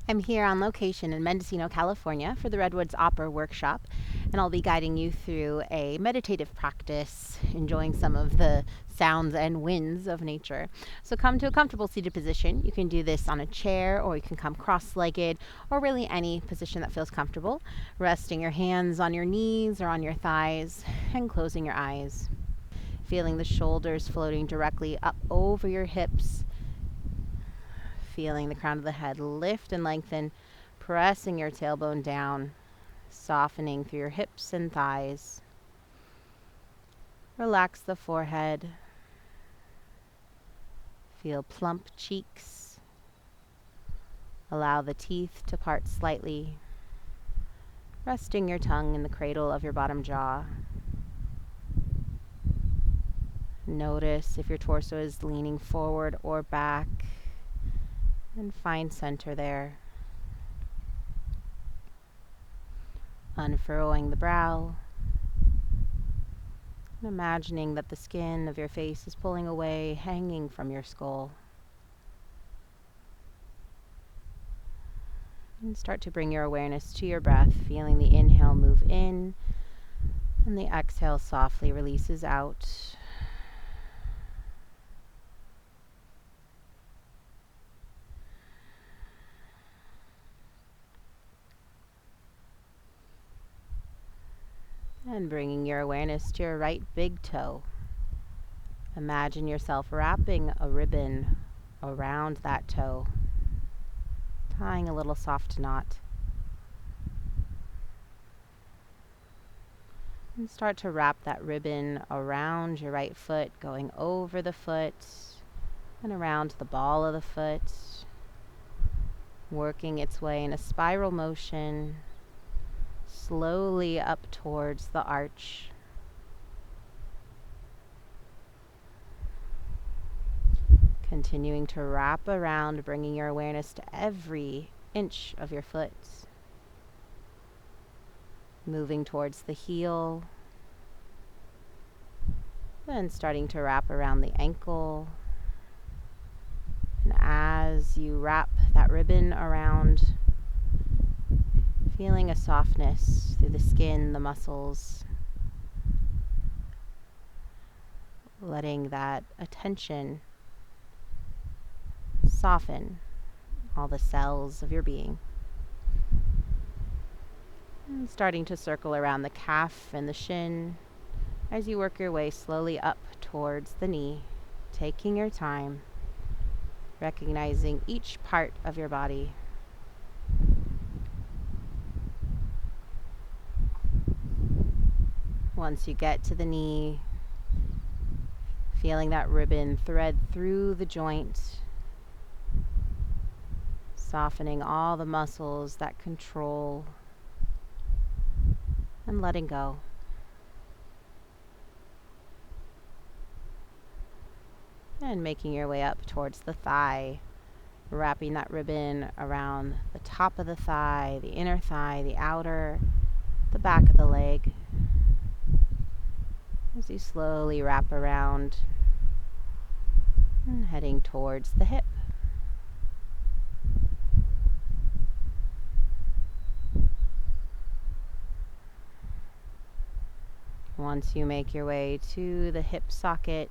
I'm here on location in Mendocino, California for the Redwoods Opera Workshop, and I'll be guiding you through a meditative practice, enjoying some of the sounds and winds of nature. So come to a comfortable seated position. You can do this on a chair, or you can come cross-legged, or really any position that feels comfortable, resting your hands on your knees or on your thighs and closing your eyes. Feeling the shoulders floating directly up over your hips, feeling the crown of the head lift and lengthen, pressing your tailbone down, softening through your hips and thighs. Relax the forehead. Feel plump cheeks. Allow the teeth to part slightly, resting your tongue in the cradle of your bottom jaw. Notice if your torso is leaning forward or back, and find center there. Unfurrowing the brow, and imagining that the skin of your face is pulling away, hanging from your skull. And start to bring your awareness to your breath, feeling the inhale move in, and the exhale softly releases out. And bringing your awareness to your right big toe. Imagine yourself wrapping a ribbon around that toe, tying a little soft knot. And start to wrap that ribbon around your right foot, going over the foot and around the ball of the foot, working its way in a spiral motion, slowly up towards the arch. Continuing to wrap around, bringing your awareness to every inch of your foot. Moving towards the heel. Then starting to wrap around the ankle. And as you wrap that ribbon around, feeling a softness through the skin, the muscles, letting that attention soften all the cells of your being. And starting to circle around the calf and the shin as you work your way slowly up towards the knee, taking your time, recognizing each part of your body. Once you get to the knee, feeling that ribbon thread through the joint, softening all the muscles that control, and letting go. And making your way up towards the thigh, wrapping that ribbon around the top of the thigh, the inner thigh, the outer, the back of the leg. As you slowly wrap around and heading towards the hip. Once you make your way to the hip socket,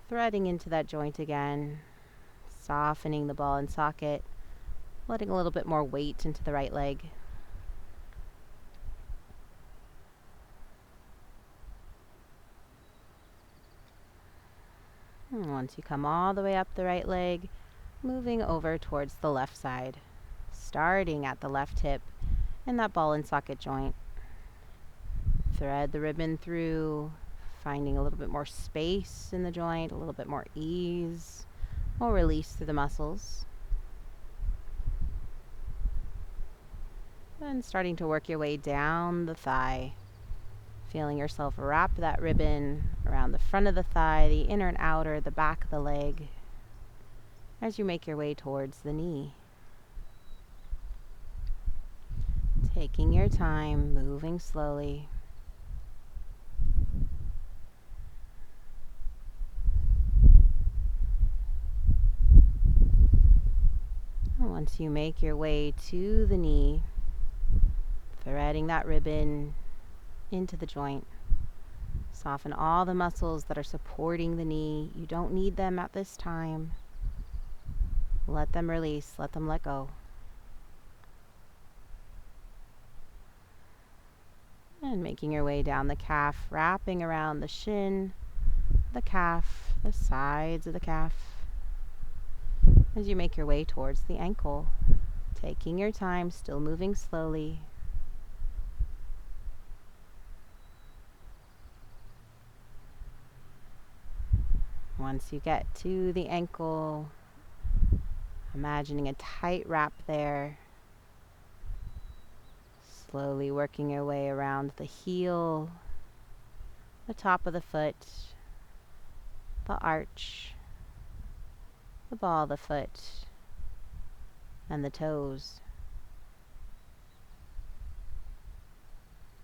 threading into that joint again, softening the ball and socket, letting a little bit more weight into the right leg. And once you come all the way up the right leg, moving over towards the left side, starting at the left hip in that ball and socket joint. Thread the ribbon through, finding a little bit more space in the joint, a little bit more ease, or release through the muscles. Then starting to work your way down the thigh, feeling yourself wrap that ribbon around the front of the thigh, the inner and outer, the back of the leg, as you make your way towards the knee. Taking your time, moving slowly. Once you make your way to the knee, threading that ribbon into the joint, soften all the muscles that are supporting the knee. You don't need them at this time. Let them release, let them let go. And making your way down the calf, wrapping around the shin, the calf, the sides of the calf, as you make your way towards the ankle, taking your time, still moving slowly. Once you get to the ankle, imagining a tight wrap there, slowly working your way around the heel, the top of the foot, the arch, the ball of the foot, and the toes.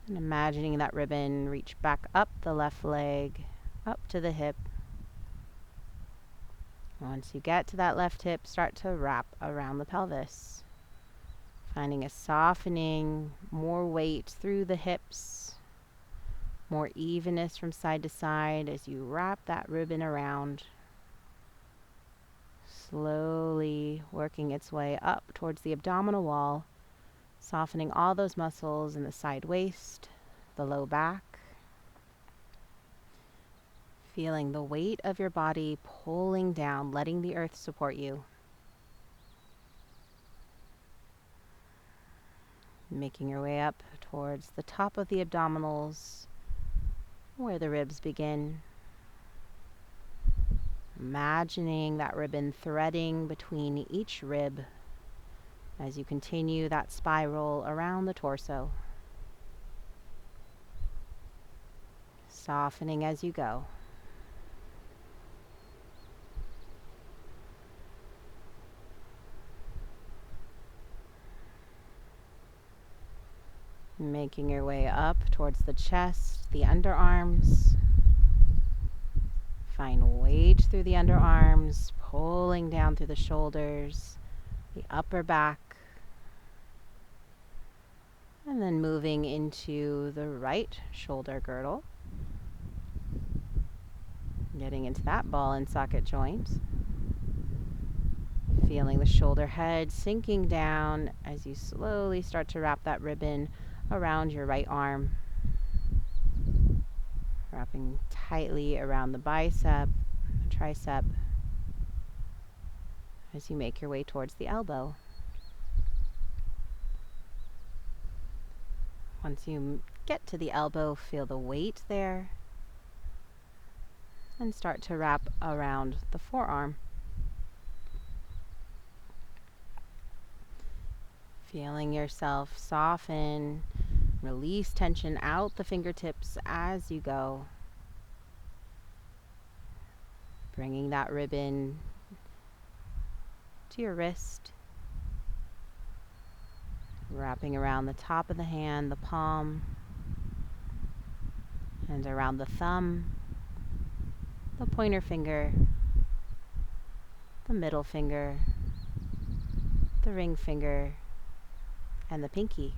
And imagining that ribbon reach back up the left leg, up to the hip. Once you get to that left hip, start to wrap around the pelvis. Finding a softening, more weight through the hips, more evenness from side to side as you wrap that ribbon around. Slowly working its way up towards the abdominal wall, softening all those muscles in the side waist, the low back. Feeling the weight of your body pulling down, letting the earth support you. Making your way up towards the top of the abdominals, where the ribs begin. Imagining that ribbon threading between each rib as you continue that spiral around the torso. Softening as you go. Making your way up towards the chest, the underarms. Find weight through the underarms, pulling down through the shoulders, the upper back. And then moving into the right shoulder girdle. Getting into that ball and socket joint. Feeling the shoulder head sinking down as you slowly start to wrap that ribbon around your right arm. Wrapping tightly around the bicep, the tricep, as you make your way towards the elbow. Once you get to the elbow, feel the weight there, and start to wrap around the forearm. Feeling yourself soften, release tension out the fingertips as you go. Bringing that ribbon to your wrist. Wrapping around the top of the hand, the palm, and around the thumb, the pointer finger, the middle finger, the ring finger, and the pinky.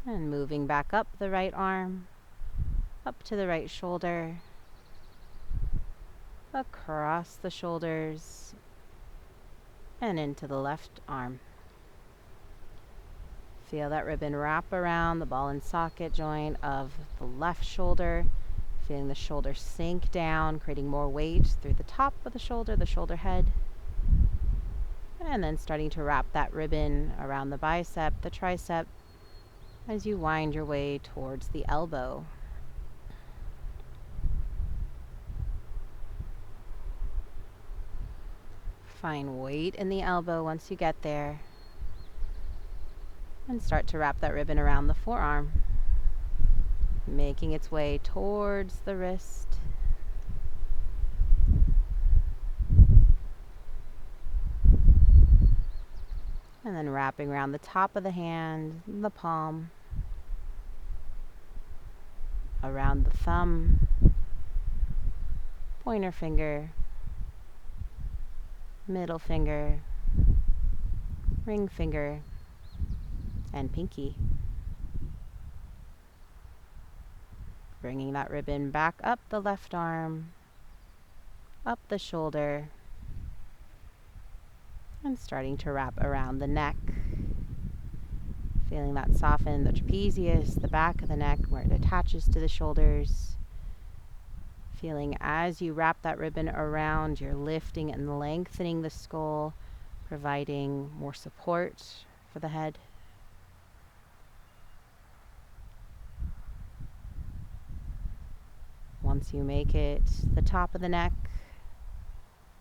And moving back up the right arm, up to the right shoulder, across the shoulders, and into the left arm. Feel that ribbon wrap around the ball and socket joint of the left shoulder, feeling the shoulder sink down, creating more weight through the top of the shoulder head. And then starting to wrap that ribbon around the bicep, the tricep, as you wind your way towards the elbow. Find weight in the elbow once you get there. And start to wrap that ribbon around the forearm, making its way towards the wrist. And then wrapping around the top of the hand, the palm, around the thumb, pointer finger, middle finger, ring finger, and pinky. Bringing that ribbon back up the left arm, up the shoulder, and starting to wrap around the neck. Feeling that soften the trapezius, the back of the neck where it attaches to the shoulders. Feeling as you wrap that ribbon around, you're lifting and lengthening the skull, providing more support for the head. Once you make it the top of the neck,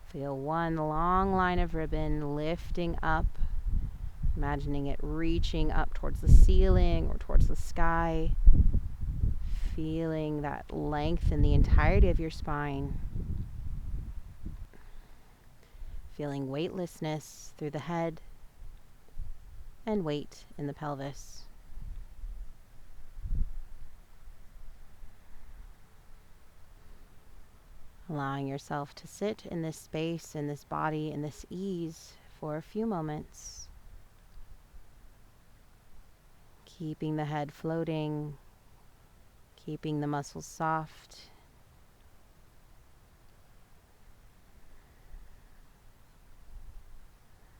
feel one long line of ribbon lifting up, imagining it reaching up towards the ceiling or towards the sky, feeling that length in the entirety of your spine, feeling weightlessness through the head and weight in the pelvis. Allowing yourself to sit in this space, in this body, in this ease for a few moments. Keeping the head floating, keeping the muscles soft.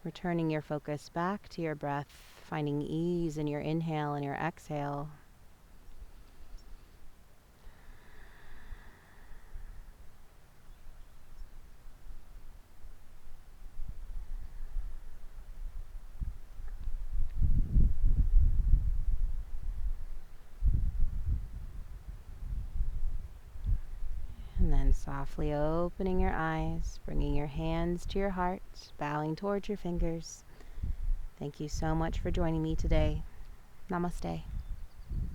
Returning your focus back to your breath, finding ease in your inhale and your exhale. And then softly opening your eyes, bringing your hands to your heart, bowing towards your fingers. Thank you so much for joining me today. Namaste.